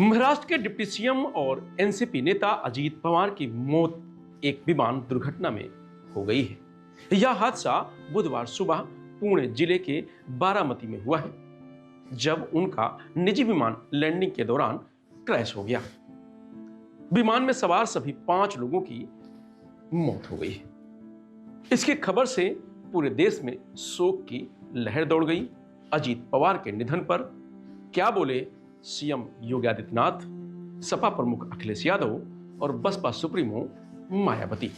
महाराष्ट्र के deputy CM और NCP नेता अजीत पवार की मौत एक विमान दुर्घटना में हो गई है। यह हादसा बुधवार सुबह पुणे जिले के बारामती में हुआ है, जब उनका निजी विमान लैंडिंग के दौरान क्रैश हो गया। विमान में सवार सभी 5 लोगों की मौत हो गई है। इसकी खबर से पूरे देश में शोक की लहर दौड़ गई। अजीत पवार के निधन पर क्या बोले सीएम योगी आदित्यनाथ, सपा प्रमुख अखिलेश यादव और बसपा सुप्रीमो मायावती।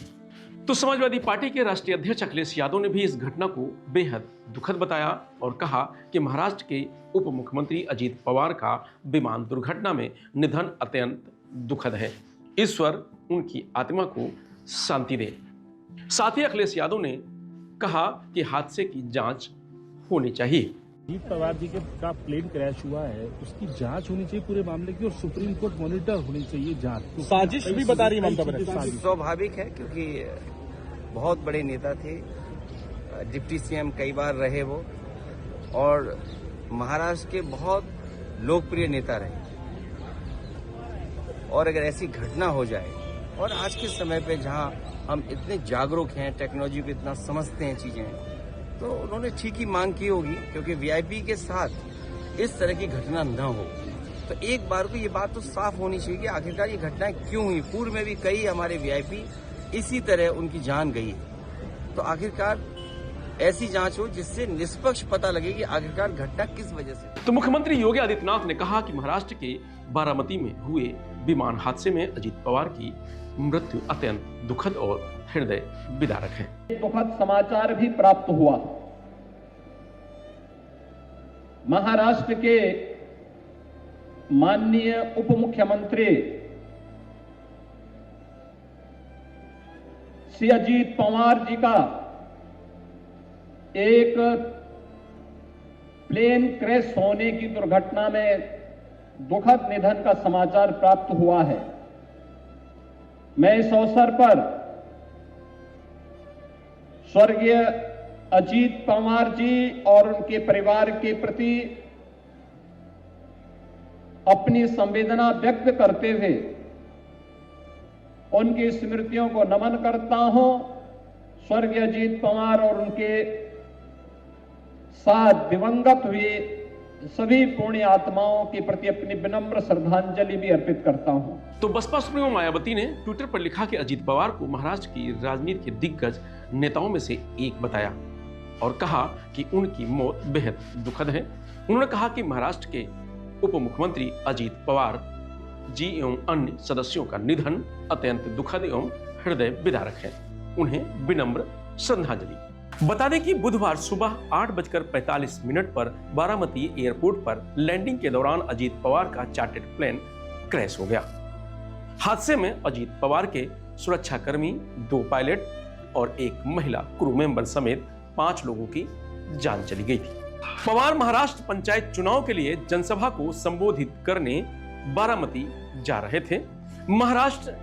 तो समाजवादी पार्टी के राष्ट्रीय अध्यक्ष अखिलेश यादव ने भी इस घटना को बेहद दुखद बताया और कहा कि महाराष्ट्र के उप मुख्यमंत्री अजीत पवार का विमान दुर्घटना में निधन अत्यंत दुखद है। ईश्वर उनकी आत्मा को शांति दे। साथ ही अखिलेश यादव ने कहा कि हादसे की जांच होनी चाहिए। अजीत पवार जी का प्लेन क्रैश हुआ है, उसकी जांच होनी चाहिए पूरे मामले की और सुप्रीम कोर्ट मॉनिटर होनी चाहिए जांच। साजिश भी बता रही ममता बनर्जी। स्वाभाविक है क्योंकि बहुत बड़े नेता थे, डिप्टी सीएम कई बार रहे वो, और महाराष्ट्र के बहुत लोकप्रिय नेता रहे। और अगर ऐसी घटना हो जाए, और आज के समय पे जहां हम इतने जागरूक हैं, टेक्नोलॉजी को इतना समझते हैं चीजें, तो उन्होंने ठीक ही मांग की होगी, क्योंकि वीआईपी के साथ इस तरह की घटना न हो। तो एक बार को ये बात तो साफ होनी चाहिए कि आखिरकार ये घटनाएं क्यों हुई। पूर्व में भी कई हमारे वीआईपी इसी तरह उनकी जान गई है। तो आखिरकार ऐसी जांच हो जिससे निष्पक्ष पता लगे कि आखिरकार घटना किस वजह से। तो मुख्यमंत्री योगी आदित्यनाथ ने कहा कि महाराष्ट्र के बारामती में हुए विमान हादसे में अजीत पवार की मृत्यु अत्यंत दुखद और हृदय विदारक है। दुखद समाचार भी प्राप्त हुआ। महाराष्ट्र के माननीय उप मुख्यमंत्री श्री अजीत पवार जी का एक प्लेन क्रैश होने की दुर्घटना में दुखद निधन का समाचार प्राप्त हुआ है। मैं इस अवसर पर स्वर्गीय अजीत पवार जी और उनके परिवार के प्रति अपनी संवेदना व्यक्त करते हुए उनकी स्मृतियों को नमन करता हूं। स्वर्गीय अजीत पवार और उनके साथ दिवंगत हुए सभी पुण्य आत्माओं के प्रति अपनी विनम्र श्रद्धांजलि भी अर्पित करता हूं। तो बसपा सुप्रीमो मायावती ने ट्विटर पर लिखा कि अजीत पवार को महाराष्ट्र की राजनीति के दिग्गज नेताओं में से एक बताया और कहा कि उनकी मौत बेहद दुखद है। उन्होंने कहा कि महाराष्ट्र के उप मुख्यमंत्री अजीत पवार जी एवं अन्य सदस्यों का निधन अत्यंत दुखद एवं हृदय विदारक है। उन्हें विनम्र श्रद्धांजलि। बता दें कि बुधवार सुबह 8:45 पर बारामती एयरपोर्ट पर लैंडिंग के दौरान अजीत पवार का चार्टर्ड प्लेन क्रैश हो गया। हादसे में अजीत पवार के सुरक्षाकर्मी, 2 पायलट और एक महिला क्रू मेंबर समेत 5 लोगों की जान चली गई थी। पवार महाराष्ट्र पंचायत चुनाव के लिए जनसभा को संबोधित करने बारामती जा रहे थे। महाराष्ट्र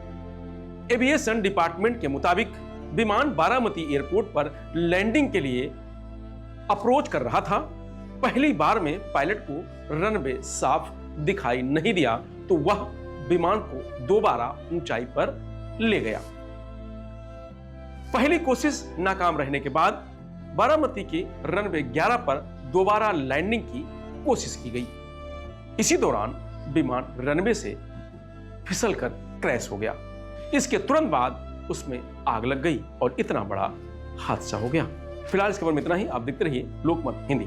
एविएशन डिपार्टमेंट के मुताबिक विमान बारामती एयरपोर्ट पर लैंडिंग के लिए अप्रोच कर रहा था। पहली बार में पायलट को रनवे साफ दिखाई नहीं दिया, तो वह विमान को दोबारा ऊंचाई पर ले गया। पहली कोशिश नाकाम रहने के बाद बारामती के रनवे 11 पर दोबारा लैंडिंग की कोशिश की गई। इसी दौरान विमान रनवे से फिसलकर क्रैश हो गया। इसके तुरंत बाद उसमें आग लग गई और इतना बड़ा हादसा हो गया। फिलहाल इस खबर में इतना ही। आप देखते रहिए लोकमत हिंदी।